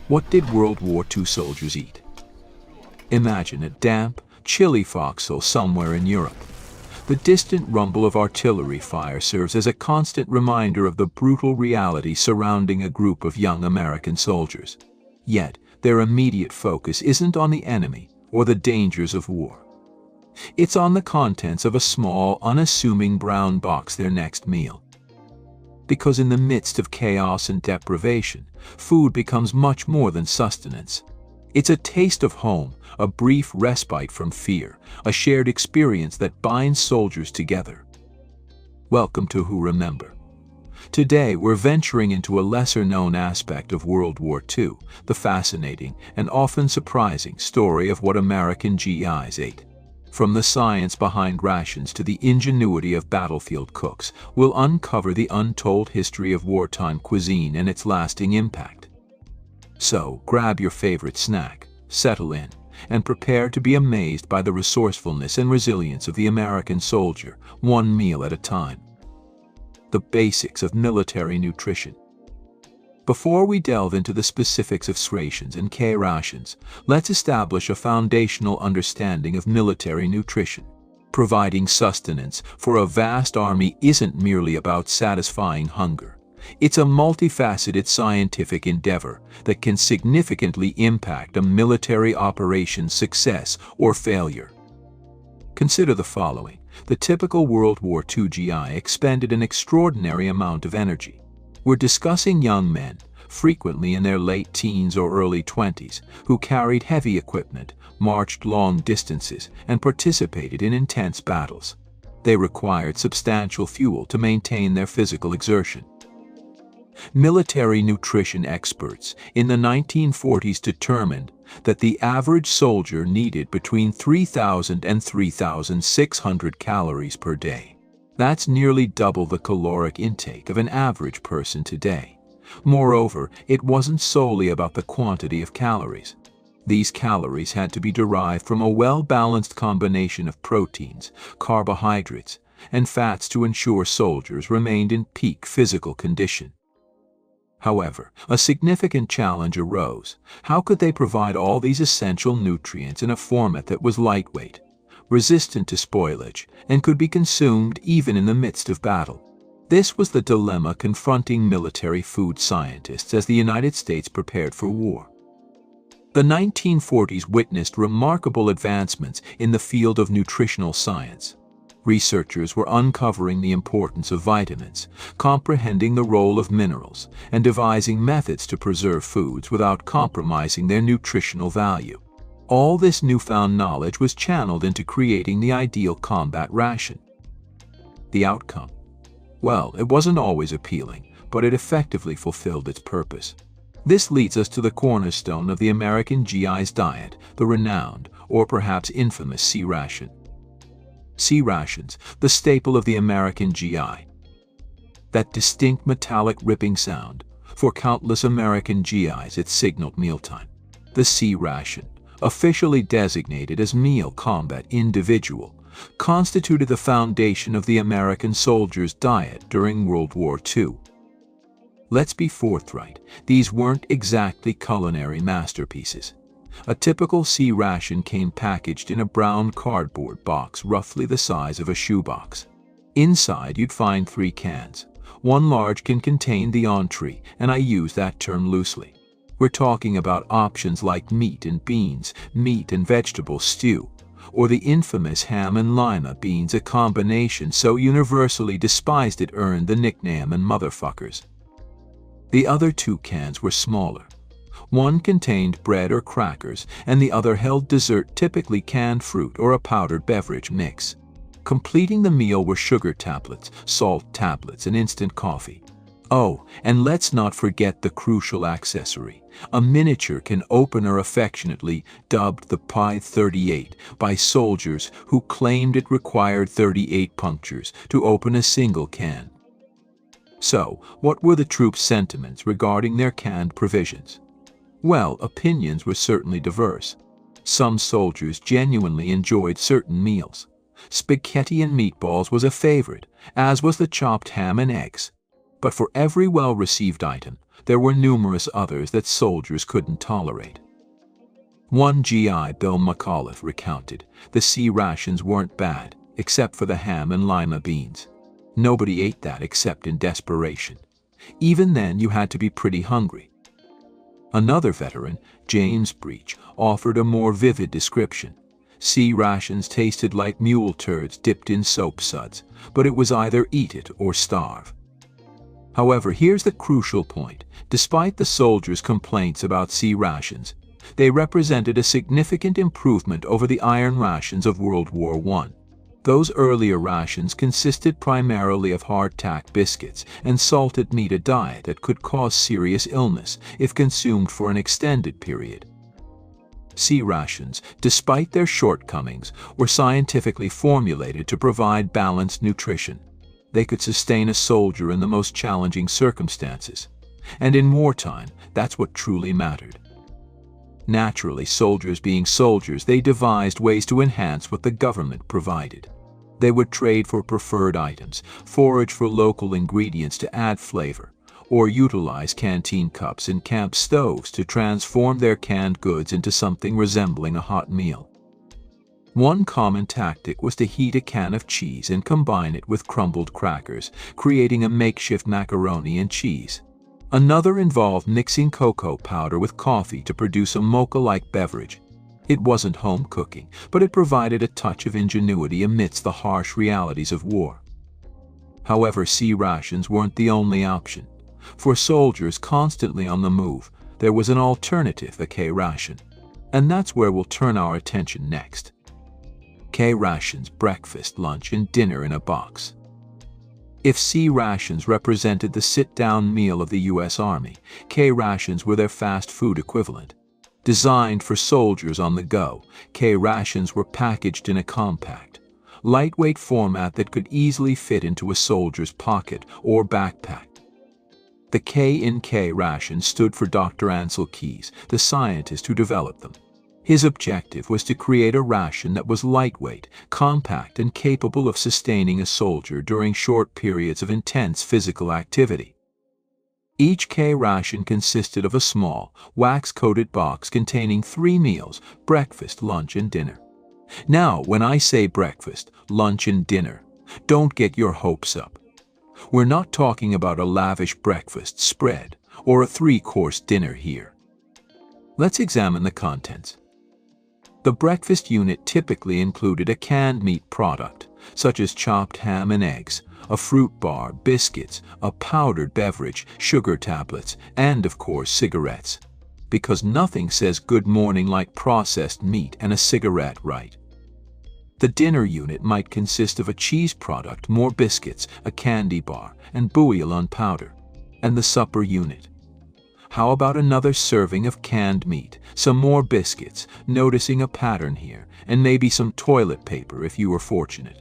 What did World War II soldiers eat? Imagine a damp, chilly foxhole somewhere in Europe. The distant rumble of artillery fire serves as a constant reminder of the brutal reality surrounding a group of young American soldiers. Yet, their immediate focus isn't on the enemy or the dangers of war. It's on the contents of a small, unassuming brown box, their next meal. Because in the midst of chaos and deprivation, food becomes much more than sustenance. It's a taste of home, a brief respite from fear, a shared experience that binds soldiers together. Welcome to Who Remember. Today we're venturing into a lesser-known aspect of World War II, the fascinating and often surprising story of what American GIs ate. From the science behind rations to the ingenuity of battlefield cooks, we'll uncover the untold history of wartime cuisine and its lasting impact. So, grab your favorite snack, settle in, and prepare to be amazed by the resourcefulness and resilience of the American soldier, one meal at a time. The basics of military nutrition. Before we delve into the specifics of C-rations and K-rations, let's establish a foundational understanding of military nutrition. Providing sustenance for a vast army isn't merely about satisfying hunger. It's a multifaceted scientific endeavor that can significantly impact a military operation's success or failure. Consider the following. The typical World War II GI expended an extraordinary amount of energy. We're discussing young men, frequently in their late teens or early 20s, who carried heavy equipment, marched long distances, and participated in intense battles. They required substantial fuel to maintain their physical exertion. Military nutrition experts in the 1940s determined that the average soldier needed between 3,000 and 3,600 calories per day. That's nearly double the caloric intake of an average person today. Moreover, it wasn't solely about the quantity of calories. These calories had to be derived from a well-balanced combination of proteins, carbohydrates, and fats to ensure soldiers remained in peak physical condition. However, a significant challenge arose. How could they provide all these essential nutrients in a format that was lightweight, resistant to spoilage, and could be consumed even in the midst of battle? This was the dilemma confronting military food scientists as the United States prepared for war. The 1940s witnessed remarkable advancements in the field of nutritional science. Researchers were uncovering the importance of vitamins, comprehending the role of minerals, and devising methods to preserve foods without compromising their nutritional value. All this newfound knowledge was channeled into creating the ideal combat ration. The outcome? Well, it wasn't always appealing, but it effectively fulfilled its purpose. This leads us to the cornerstone of the American GI's diet, the renowned, or perhaps infamous C-ration. C-rations, the staple of the American GI. That distinct metallic ripping sound, for countless American GIs it signaled mealtime. The C-ration, officially designated as Meal Combat Individual, constituted the foundation of the American soldier's diet during World War II. Let's be forthright, these weren't exactly culinary masterpieces. A typical C-ration came packaged in a brown cardboard box roughly the size of a shoebox. Inside you'd find 3 cans. One large can contain the entree, and I use that term loosely. We're talking about options like meat and beans, meat and vegetable stew, or the infamous ham and lima beans, a combination so universally despised it earned the nickname and motherfuckers. The other 2 cans were smaller. One contained bread or crackers, and the other held dessert, typically canned fruit or a powdered beverage mix. Completing the meal were sugar tablets, salt tablets, and instant coffee. Oh, and let's not forget the crucial accessory, a miniature can opener affectionately dubbed the Pi 38 by soldiers who claimed it required 38 punctures to open a single can. So, what were the troops' sentiments regarding their canned provisions? Well, opinions were certainly diverse. Some soldiers genuinely enjoyed certain meals. Spaghetti and meatballs was a favorite, as was the chopped ham and eggs. But for every well-received item, there were numerous others that soldiers couldn't tolerate. One GI, Bill McAuliffe, recounted, the C-rations weren't bad, except for the ham and lima beans. Nobody ate that except in desperation. Even then, you had to be pretty hungry. Another veteran, James Breach, offered a more vivid description. C-rations tasted like mule turds dipped in soap suds, but it was either eat it or starve. However, here's the crucial point. Despite the soldiers' complaints about C-rations, they represented a significant improvement over the iron rations of World War I. Those earlier rations consisted primarily of hardtack biscuits and salted meat, a diet that could cause serious illness if consumed for an extended period. C-rations, despite their shortcomings, were scientifically formulated to provide balanced nutrition. They could sustain a soldier in the most challenging circumstances. And in wartime, that's what truly mattered. Naturally, soldiers being soldiers, they devised ways to enhance what the government provided. They would trade for preferred items, forage for local ingredients to add flavor, or utilize canteen cups and camp stoves to transform their canned goods into something resembling a hot meal. One common tactic was to heat a can of cheese and combine it with crumbled crackers, creating a makeshift macaroni and cheese. Another involved mixing cocoa powder with coffee to produce a mocha-like beverage. It wasn't home cooking, but it provided a touch of ingenuity amidst the harsh realities of war. However, C-rations weren't the only option. For soldiers constantly on the move, there was an alternative, the K-ration. And that's where we'll turn our attention next. K-rations, breakfast, lunch, and dinner in a box. If C-rations represented the sit-down meal of the U.S. Army, K-rations were their fast food equivalent. Designed for soldiers on the go, K-rations were packaged in a compact, lightweight format that could easily fit into a soldier's pocket or backpack. The K in K-ration stood for Dr. Ansel Keys, the scientist who developed them. His objective was to create a ration that was lightweight, compact, and capable of sustaining a soldier during short periods of intense physical activity. Each K-ration consisted of a small, wax-coated box containing 3 meals: breakfast, lunch, and dinner. Now, when I say breakfast, lunch, and dinner, don't get your hopes up. We're not talking about a lavish breakfast spread or a 3-course dinner here. Let's examine the contents. The breakfast unit typically included a canned meat product, such as chopped ham and eggs, a fruit bar, biscuits, a powdered beverage, sugar tablets, and of course cigarettes. Because nothing says good morning like processed meat and a cigarette, right? The dinner unit might consist of a cheese product, more biscuits, a candy bar, and bouillon powder. And the supper unit. How about another serving of canned meat, some more biscuits, noticing a pattern here, and maybe some toilet paper if you were fortunate.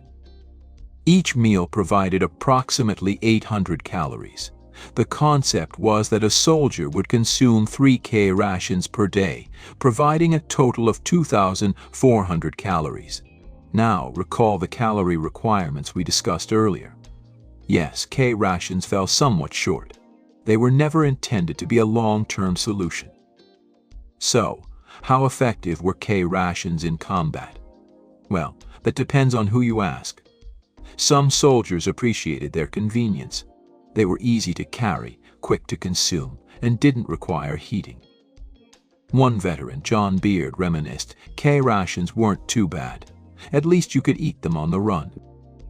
Each meal provided approximately 800 calories. The concept was that a soldier would consume 3 K-rations per day, providing a total of 2,400 calories. Now, recall the calorie requirements we discussed earlier. Yes, K-rations fell somewhat short. They were never intended to be a long-term solution. So, how effective were K-rations in combat? Well, that depends on who you ask. Some soldiers appreciated their convenience. They were easy to carry, quick to consume, and didn't require heating. One veteran, John Beard, reminisced, K-rations weren't too bad. At least you could eat them on the run.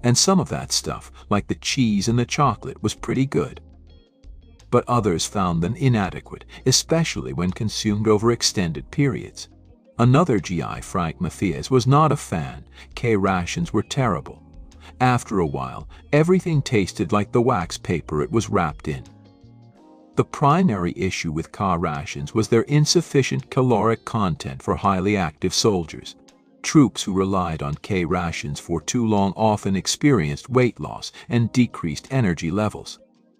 And some of that stuff, like the cheese and the chocolate, was pretty good. But others found them inadequate, especially when consumed over extended periods. Another GI, Frank Mathias, was not a fan. K-rations were terrible. After a while, everything tasted like the wax paper it was wrapped in. The primary issue with K-rations was their insufficient caloric content for highly active soldiers. Troops who relied on K-rations for too long often experienced weight loss and decreased energy levels.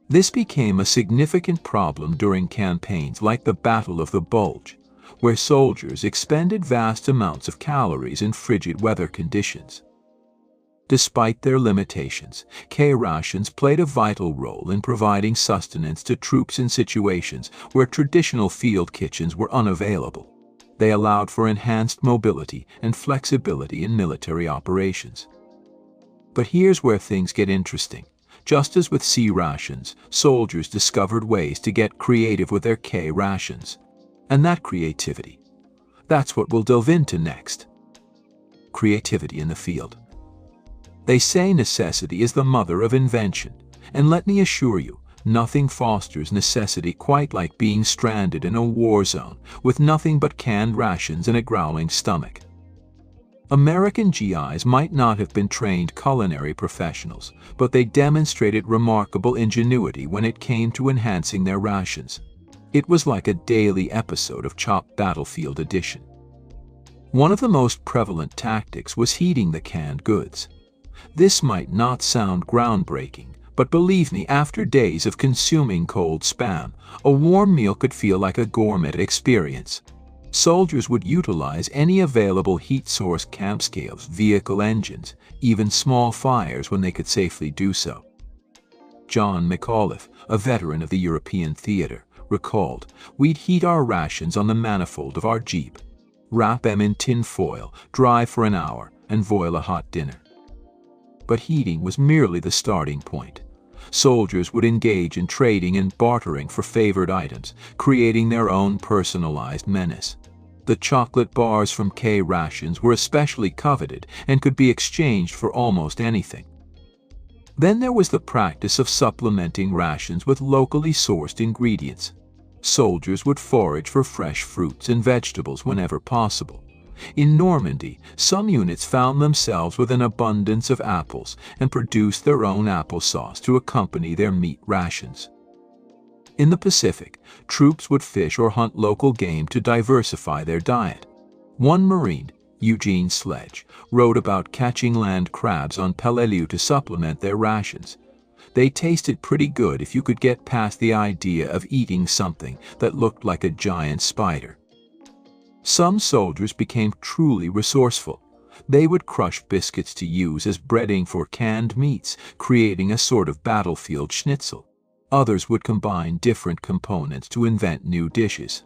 This became a significant problem during campaigns like the Battle of the Bulge, where soldiers expended vast amounts of calories in frigid weather conditions. Despite their limitations, K-Rations played a vital role in providing sustenance to troops in situations where traditional field kitchens were unavailable. They allowed for enhanced mobility and flexibility in military operations. But here's where things get interesting. Just as with C-rations, soldiers discovered ways to get creative with their K-rations. And that creativity, that's what we'll delve into next. Creativity in the field. They say necessity is the mother of invention, and let me assure you, nothing fosters necessity quite like being stranded in a war zone with nothing but canned rations and a growling stomach. American GIs might not have been trained culinary professionals, but they demonstrated remarkable ingenuity when it came to enhancing their rations. It was like a daily episode of Chopped Battlefield Edition. One of the most prevalent tactics was heating the canned goods. This might not sound groundbreaking, but believe me, after days of consuming cold Spam, a warm meal could feel like a gourmet experience. Soldiers would utilize any available heat source: camp scales, vehicle engines, even small fires when they could safely do so. John McAuliffe, a veteran of the European theater, recalled, "We'd heat our rations on the manifold of our Jeep, wrap them in tin foil, dry for an hour, and boil a hot dinner." But heating was merely the starting point. Soldiers would engage in trading and bartering for favored items, creating their own personalized menace. The chocolate bars from K-Rations were especially coveted and could be exchanged for almost anything. Then there was the practice of supplementing rations with locally sourced ingredients. Soldiers would forage for fresh fruits and vegetables whenever possible. In Normandy, some units found themselves with an abundance of apples and produced their own applesauce to accompany their meat rations. In the Pacific, troops would fish or hunt local game to diversify their diet. One Marine, Eugene Sledge, wrote about catching land crabs on Peleliu to supplement their rations. They tasted pretty good if you could get past the idea of eating something that looked like a giant spider. Some soldiers became truly resourceful. They would crush biscuits to use as breading for canned meats, creating a sort of battlefield schnitzel. Others would combine different components to invent new dishes.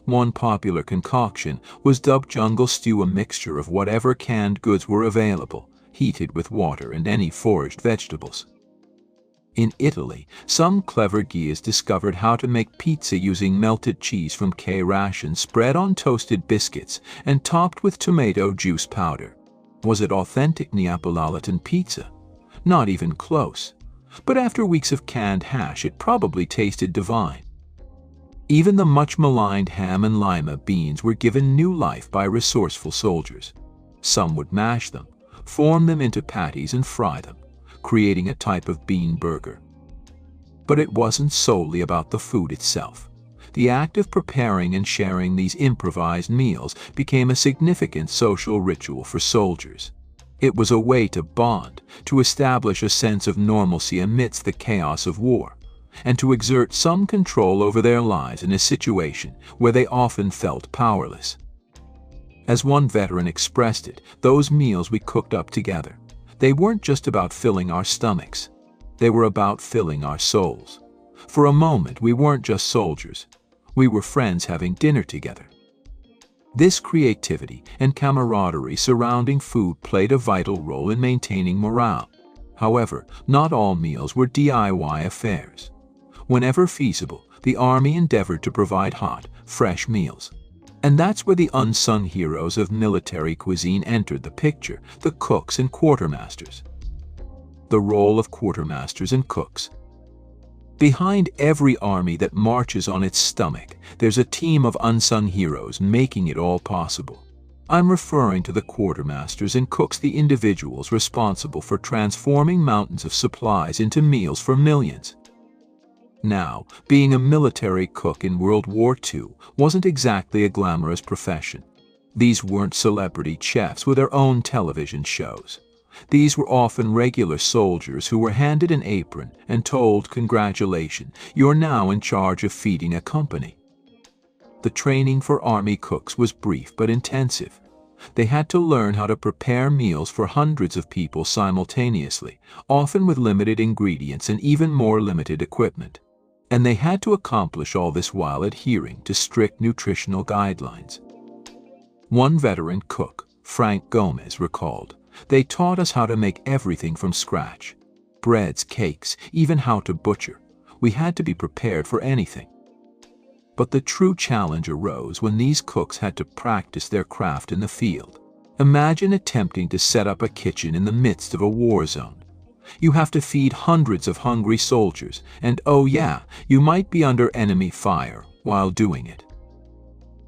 One popular concoction was dubbed jungle stew, a mixture of whatever canned goods were available, heated with water and any foraged vegetables. In Italy, some clever guides discovered how to make pizza using melted cheese from K-Rations spread on toasted biscuits and topped with tomato juice powder. Was it authentic Neapolitan pizza? Not even close. But after weeks of canned hash, it probably tasted divine. Even the much maligned ham and lima beans were given new life by resourceful soldiers. Some would mash them, form them into patties and fry them, creating a type of bean burger. But it wasn't solely about the food itself. The act of preparing and sharing these improvised meals became a significant social ritual for soldiers. It was a way to bond, to establish a sense of normalcy amidst the chaos of war, and to exert some control over their lives in a situation where they often felt powerless. As one veteran expressed it, those meals we cooked up together, they weren't just about filling our stomachs. They were about filling our souls. For a moment, we weren't just soldiers. We were friends having dinner together. This creativity and camaraderie surrounding food played a vital role in maintaining morale. However, not all meals were DIY affairs. Whenever feasible, the Army endeavored to provide hot, fresh meals. And that's where the unsung heroes of military cuisine entered the picture, the cooks and quartermasters. The role of quartermasters and cooks. Behind every army that marches on its stomach, there's a team of unsung heroes making it all possible. I'm referring to the quartermasters and cooks, the individuals responsible for transforming mountains of supplies into meals for millions. Now, being a military cook in World War II wasn't exactly a glamorous profession. These weren't celebrity chefs with their own television shows. These were often regular soldiers who were handed an apron and told, "Congratulations, you're now in charge of feeding a company." The training for Army cooks was brief but intensive. They had to learn how to prepare meals for hundreds of people simultaneously, often with limited ingredients and even more limited equipment. And they had to accomplish all this while adhering to strict nutritional guidelines. One veteran cook, Frank Gomez, recalled, "They taught us how to make everything from scratch. Breads, cakes, even how to butcher. We had to be prepared for anything." But the true challenge arose when these cooks had to practice their craft in the field. Imagine attempting to set up a kitchen in the midst of a war zone. You have to feed hundreds of hungry soldiers, and oh yeah, you might be under enemy fire while doing it.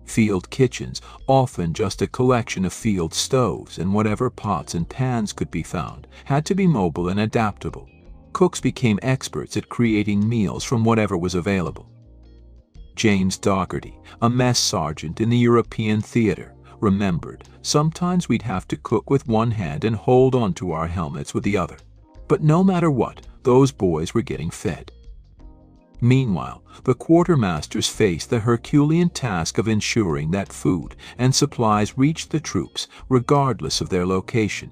Field kitchens, often just a collection of field stoves and whatever pots and pans could be found, had to be mobile and adaptable. Cooks became experts at creating meals from whatever was available. James Dougherty, a mess sergeant in the European theater, remembered, "Sometimes we'd have to cook with one hand and hold onto our helmets with the other. But no matter what, those boys were getting fed." Meanwhile, the quartermasters faced the Herculean task of ensuring that food and supplies reached the troops regardless of their location.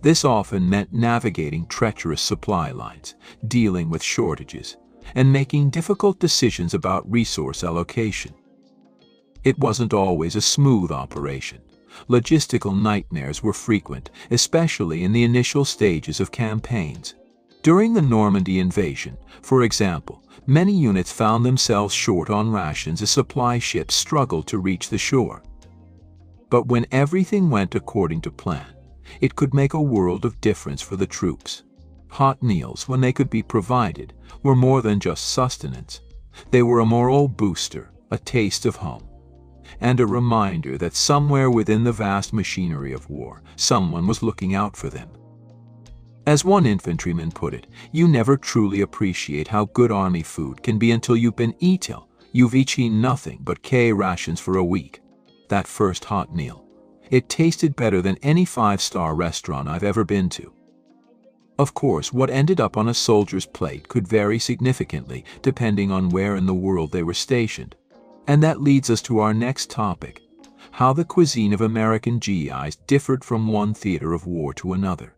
This often meant navigating treacherous supply lines, dealing with shortages, and making difficult decisions about resource allocation. It wasn't always a smooth operation. Logistical nightmares were frequent, especially in the initial stages of campaigns. During the Normandy invasion, for example, many units found themselves short on rations as supply ships struggled to reach the shore. But when everything went according to plan, it could make a world of difference for the troops. Hot meals, when they could be provided, were more than just sustenance. They were a moral booster, a taste of home, and a reminder that somewhere within the vast machinery of war, someone was looking out for them. As one infantryman put it, "You never truly appreciate how good army food can be until you've eaten nothing but K-Rations for a week." That first hot meal, it tasted better than any five-star restaurant I've ever been to. Of course, what ended up on a soldier's plate could vary significantly depending on where in the world they were stationed. And that leads us to our next topic: how the cuisine of American GIs differed from one theater of war to another.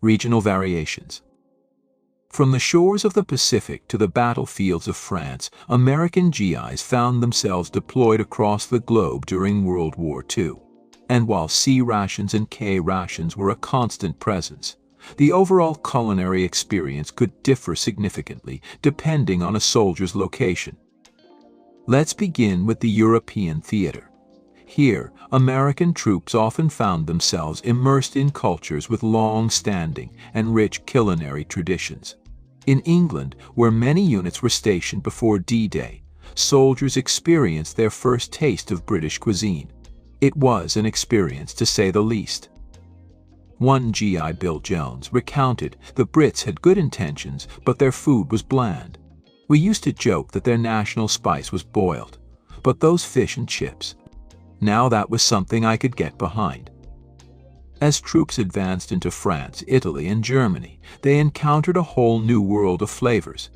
Regional variations. From the shores of the Pacific to the battlefields of France, American GIs found themselves deployed across the globe during World War II. And while C-rations and K-rations were a constant presence, the overall culinary experience could differ significantly depending on a soldier's location. Let's begin with the European theater. Here, American troops often found themselves immersed in cultures with long-standing and rich culinary traditions. In England, where many units were stationed before D-Day, soldiers experienced their first taste of British cuisine. It was an experience, to say the least. One GI, Bill Jones, recounted the Brits had good intentions, but their food was bland. "We used to joke that their national spice was boiled, but those fish and chips. Now that was something I could get behind." As troops advanced into France, Italy, and Germany, they encountered a whole new world of flavors.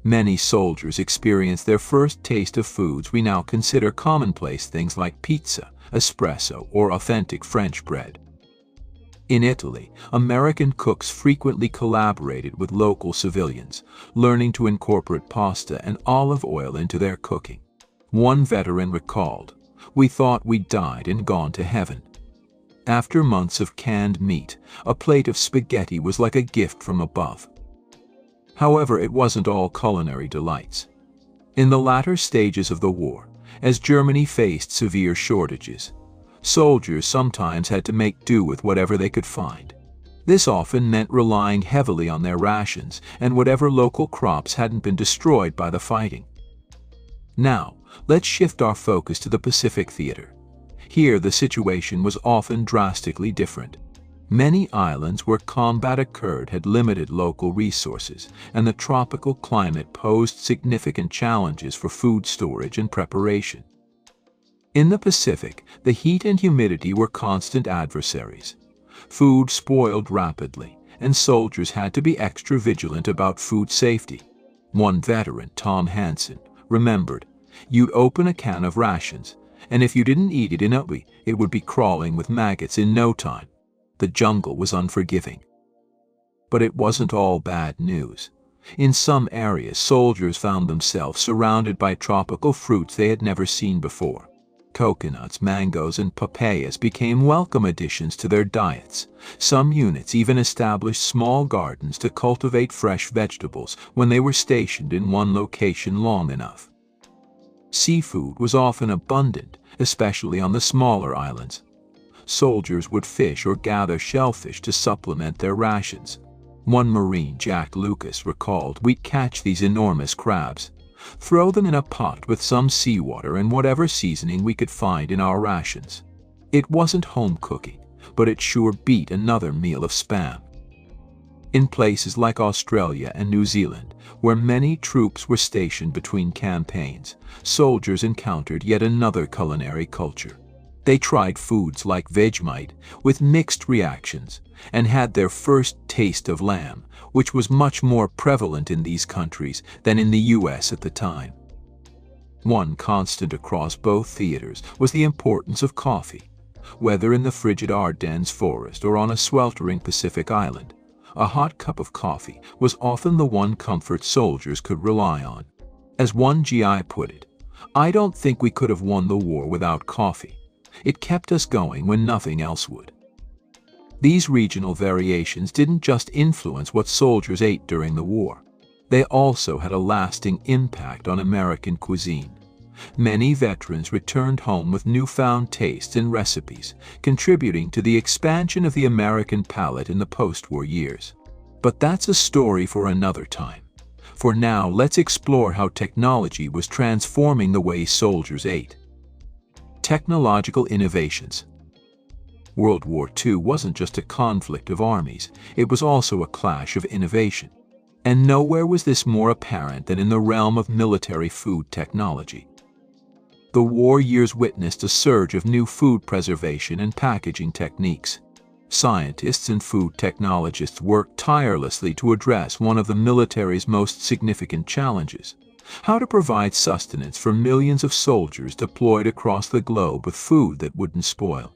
Many soldiers experienced their first taste of foods we now consider commonplace, things like pizza, espresso, or authentic French bread. In Italy, American cooks frequently collaborated with local civilians, learning to incorporate pasta and olive oil into their cooking. One veteran recalled, "We thought we'd died and gone to heaven. After months of canned meat, a plate of spaghetti was like a gift from above." However, it wasn't all culinary delights. In the latter stages of the war, as Germany faced severe shortages, soldiers sometimes had to make do with whatever they could find. This often meant relying heavily on their rations and whatever local crops hadn't been destroyed by the fighting. Now, let's shift our focus to the Pacific theater. Here, the situation was often drastically different. Many islands where combat occurred had limited local resources, and the tropical climate posed significant challenges for food storage and preparation. In the Pacific, the heat and humidity were constant adversaries. Food spoiled rapidly, and soldiers had to be extra vigilant about food safety. One veteran, Tom Hansen, remembered, "You'd open a can of rations, and if you didn't eat it innately, it would be crawling with maggots in no time. The jungle was unforgiving. But it wasn't all bad news. In some areas, soldiers found themselves surrounded by tropical fruits they had never seen before. Coconuts, mangoes, and papayas became welcome additions to their diets. Some units even established small gardens to cultivate fresh vegetables when they were stationed in one location long enough. Seafood was often abundant, especially on the smaller islands. Soldiers would fish or gather shellfish to supplement their rations. One Marine, Jack Lucas, recalled, "We'd catch these enormous crabs, throw them in a pot with some seawater and whatever seasoning we could find in our rations. It wasn't home cooking, but it sure beat another meal of Spam." In places like Australia and New Zealand, where many troops were stationed between campaigns, soldiers encountered yet another culinary culture. They tried foods like Vegemite with mixed reactions and had their first taste of lamb, which was much more prevalent in these countries than in the US at the time. One constant across both theaters was the importance of coffee. Whether in the frigid Ardennes forest or on a sweltering Pacific island, a hot cup of coffee was often the one comfort soldiers could rely on. As one GI put it, "I don't think we could have won the war without coffee. It kept us going when nothing else would." These regional variations didn't just influence what soldiers ate during the war. They also had a lasting impact on American cuisine. Many veterans returned home with newfound tastes and recipes, contributing to the expansion of the American palate in the post-war years. But that's a story for another time. For now, let's explore how technology was transforming the way soldiers ate. Technological innovations. World War II wasn't just a conflict of armies, it was also a clash of innovation. And nowhere was this more apparent than in the realm of military food technology. The war years witnessed a surge of new food preservation and packaging techniques. Scientists and food technologists worked tirelessly to address one of the military's most significant challenges: how to provide sustenance for millions of soldiers deployed across the globe with food that wouldn't spoil.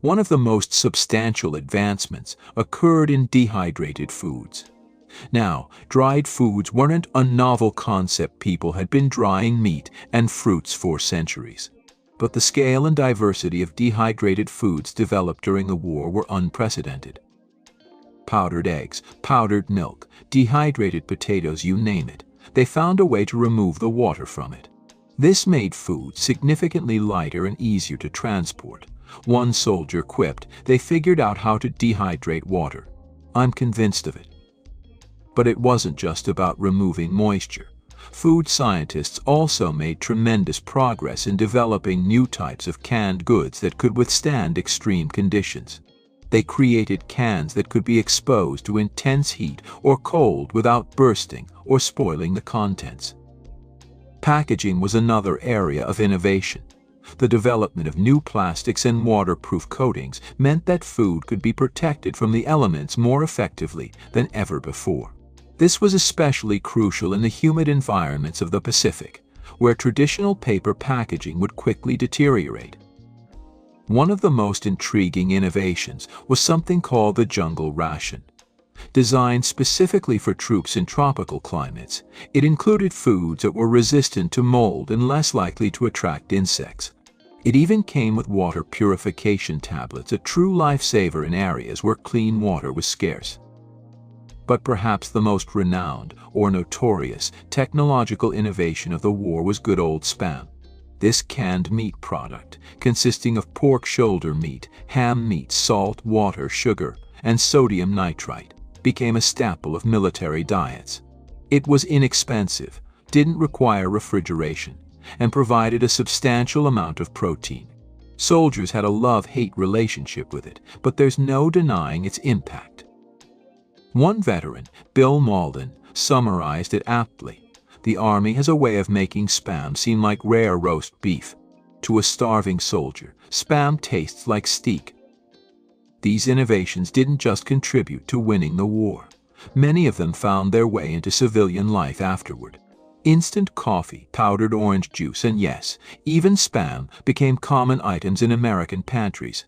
One of the most substantial advancements occurred in dehydrated foods. Now, dried foods weren't a novel concept. People had been drying meat and fruits for centuries. But the scale and diversity of dehydrated foods developed during the war were unprecedented. Powdered eggs, powdered milk, dehydrated potatoes, you name it, they found a way to remove the water from it. This made food significantly lighter and easier to transport. One soldier quipped, "They figured out how to dehydrate water. I'm convinced of it." But it wasn't just about removing moisture. Food scientists also made tremendous progress in developing new types of canned goods that could withstand extreme conditions. They created cans that could be exposed to intense heat or cold without bursting or spoiling the contents. Packaging was another area of innovation. The development of new plastics and waterproof coatings meant that food could be protected from the elements more effectively than ever before. This was especially crucial in the humid environments of the Pacific, where traditional paper packaging would quickly deteriorate. One of the most intriguing innovations was something called the jungle ration. Designed specifically for troops in tropical climates, it included foods that were resistant to mold and less likely to attract insects. It even came with water purification tablets, a true lifesaver in areas where clean water was scarce. But perhaps the most renowned or notorious technological innovation of the war was good old Spam. This canned meat product, consisting of pork shoulder meat, ham meat, salt, water, sugar, and sodium nitrite, became a staple of military diets. It was inexpensive, didn't require refrigeration, and provided a substantial amount of protein. Soldiers had a love-hate relationship with it, but there's no denying its impact. One veteran, Bill Malden, summarized it aptly: "The Army has a way of making Spam seem like rare roast beef. To a starving soldier, Spam tastes like steak." These innovations didn't just contribute to winning the war. Many of them found their way into civilian life afterward. Instant coffee, powdered orange juice, and yes, even Spam became common items in American pantries.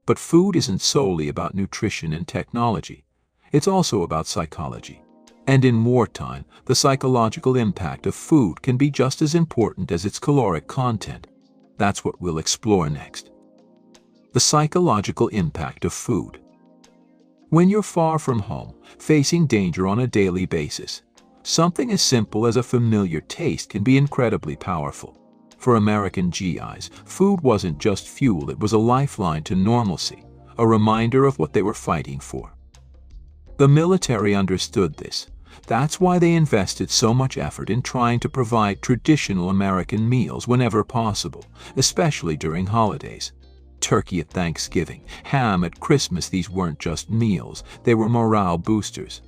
But food isn't solely about nutrition and technology. It's also about psychology. And in wartime, the psychological impact of food can be just as important as its caloric content. That's what we'll explore next. The psychological impact of food. When you're far from home, facing danger on a daily basis, something as simple as a familiar taste can be incredibly powerful. For American GIs, food wasn't just fuel, it was a lifeline to normalcy, a reminder of what they were fighting for. The military understood this. That's why they invested so much effort in trying to provide traditional American meals whenever possible, especially during holidays. Turkey at Thanksgiving, ham at Christmas, these weren't just meals, they were morale boosters.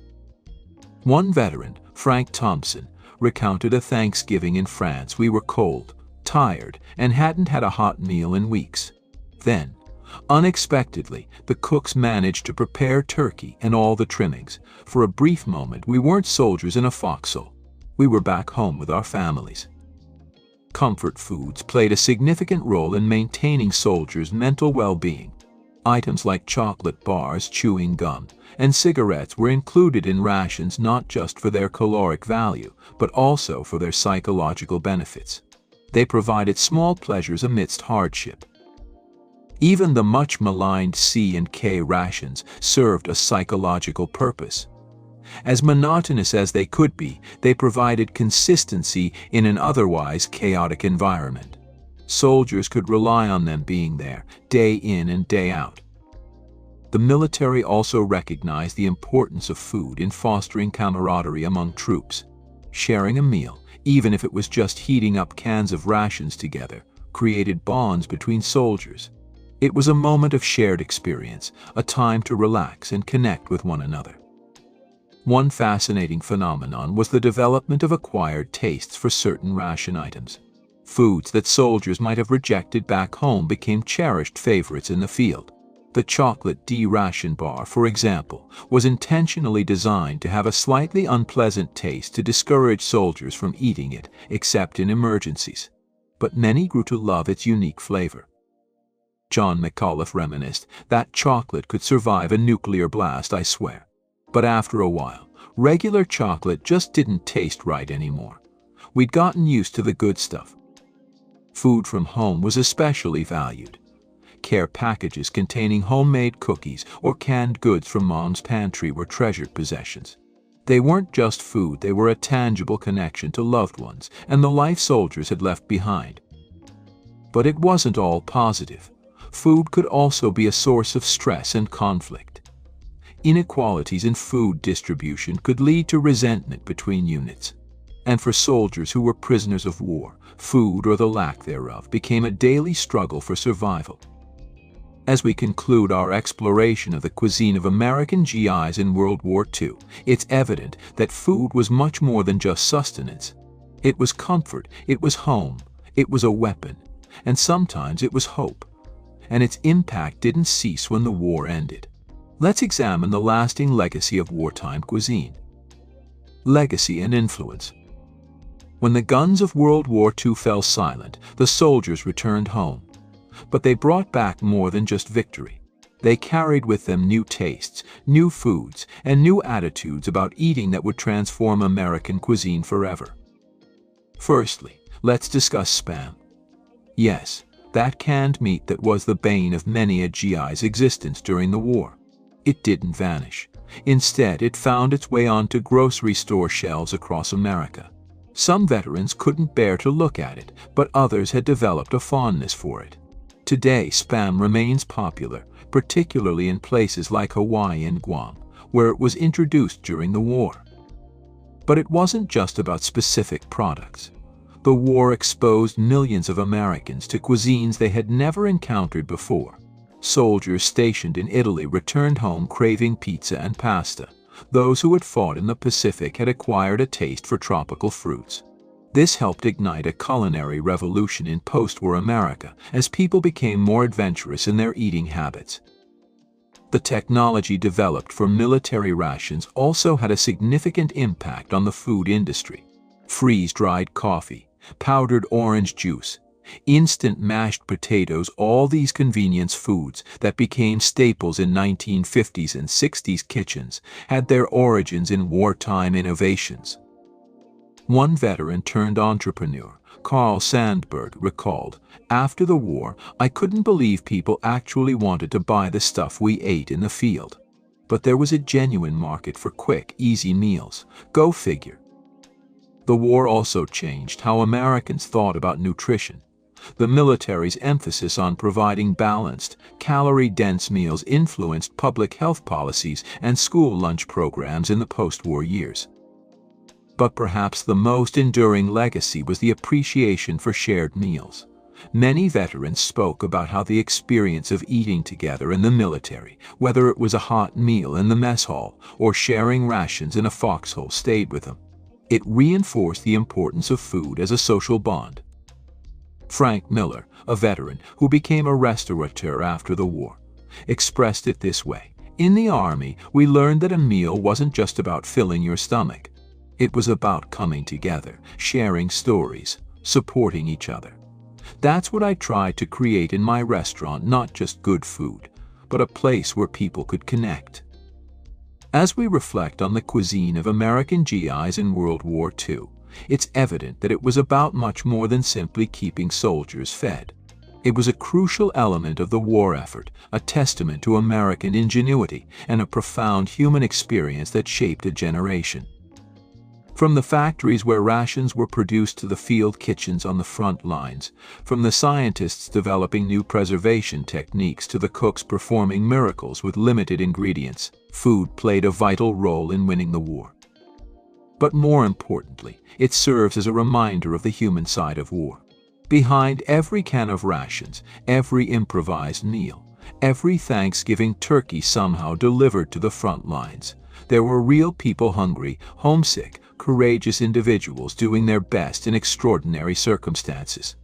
One veteran, Frank Thompson, recounted a Thanksgiving in France. We were cold, tired, and hadn't had a hot meal in weeks. Then, unexpectedly, the cooks managed to prepare turkey and all the trimmings. For a brief moment, we weren't soldiers in a foxhole. We were back home with our families. Comfort foods played a significant role in maintaining soldiers' mental well-being. Items like chocolate bars, chewing gum, and cigarettes were included in rations not just for their caloric value, but also for their psychological benefits. They provided small pleasures amidst hardship. Even the much maligned C and K rations served a psychological purpose. As monotonous as they could be, they provided consistency in an otherwise chaotic environment. Soldiers could rely on them being there, day in and day out. The military also recognized the importance of food in fostering camaraderie among troops. Sharing a meal, even if it was just heating up cans of rations together, created bonds between soldiers. It was a moment of shared experience, a time to relax and connect with one another. One fascinating phenomenon was the development of acquired tastes for certain ration items. Foods that soldiers might have rejected back home became cherished favorites in the field. The chocolate D ration bar, for example, was intentionally designed to have a slightly unpleasant taste to discourage soldiers from eating it, except in emergencies. But many grew to love its unique flavor. John McAuliffe reminisced, "That chocolate could survive a nuclear blast, I swear." But after a while, regular chocolate just didn't taste right anymore. We'd gotten used to the good stuff. Food from home was especially valued. Care packages containing homemade cookies or canned goods from Mom's pantry were treasured possessions. They weren't just food, they were a tangible connection to loved ones and the life soldiers had left behind. But it wasn't all positive. Food could also be a source of stress and conflict. Inequalities in food distribution could lead to resentment between units. And for soldiers who were prisoners of war, food, or the lack thereof, became a daily struggle for survival. As we conclude our exploration of the cuisine of American GIs in World War II, it's evident that food was much more than just sustenance. It was comfort, it was home, it was a weapon, and sometimes it was hope. And its impact didn't cease when the war ended. Let's examine the lasting legacy of wartime cuisine. Legacy and influence. When the guns of World War II fell silent, the soldiers returned home. But they brought back more than just victory. They carried with them new tastes, new foods, and new attitudes about eating that would transform American cuisine forever. Firstly, let's discuss Spam. Yes, that canned meat that was the bane of many a GI's existence during the war. It didn't vanish. Instead, it found its way onto grocery store shelves across America. Some veterans couldn't bear to look at it, but others had developed a fondness for it. Today, Spam remains popular, particularly in places like Hawaii and Guam, where it was introduced during the war. But it wasn't just about specific products. The war exposed millions of Americans to cuisines they had never encountered before. Soldiers stationed in Italy returned home craving pizza and pasta. Those who had fought in the Pacific had acquired a taste for tropical fruits. This helped ignite a culinary revolution in post-war America as people became more adventurous in their eating habits. The technology developed for military rations also had a significant impact on the food industry. freeze-dried coffee, powdered orange juice, instant mashed potatoes, all these convenience foods that became staples in 1950s and 60s kitchens had their origins in wartime innovations. One veteran turned entrepreneur, Carl Sandburg, recalled, "After the war, I couldn't believe people actually wanted to buy the stuff we ate in the field. But there was a genuine market for quick, easy meals. Go figure." The war also changed how Americans thought about nutrition. The military's emphasis on providing balanced, calorie-dense meals influenced public health policies and school lunch programs in the post-war years. But perhaps the most enduring legacy was the appreciation for shared meals. Many veterans spoke about how the experience of eating together in the military, whether it was a hot meal in the mess hall or sharing rations in a foxhole, stayed with them. It reinforced the importance of food as a social bond. Frank Miller, a veteran who became a restaurateur after the war, expressed it this way: "In the Army, we learned that a meal wasn't just about filling your stomach. It was about coming together, sharing stories, supporting each other. That's what I tried to create in my restaurant, not just good food, but a place where people could connect." As we reflect on the cuisine of American GIs in World War II, it's evident that it was about much more than simply keeping soldiers fed. It was a crucial element of the war effort, a testament to American ingenuity and a profound human experience that shaped a generation. From the factories where rations were produced to the field kitchens on the front lines, from the scientists developing new preservation techniques to the cooks performing miracles with limited ingredients, food played a vital role in winning the war. But more importantly, it serves as a reminder of the human side of war. Behind every can of rations, every improvised meal, every Thanksgiving turkey somehow delivered to the front lines, there were real people, hungry, homesick, courageous individuals doing their best in extraordinary circumstances.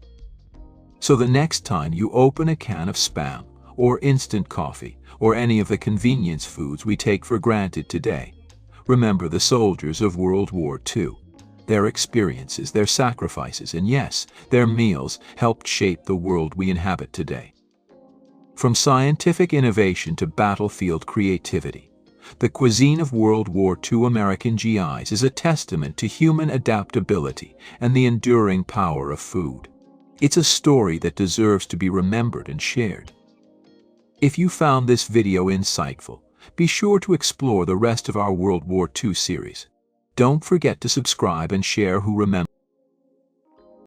So the next time you open a can of Spam, or instant coffee, or any of the convenience foods we take for granted today, remember the soldiers of World War II. Their experiences, their sacrifices, and yes, their meals helped shape the world we inhabit today. From scientific innovation to battlefield creativity, the cuisine of World War II American GIs is a testament to human adaptability and the enduring power of food. It's a story that deserves to be remembered and shared. If you found this video insightful, be sure to explore the rest of our World War II series. Don't forget to subscribe and share Who Remembers.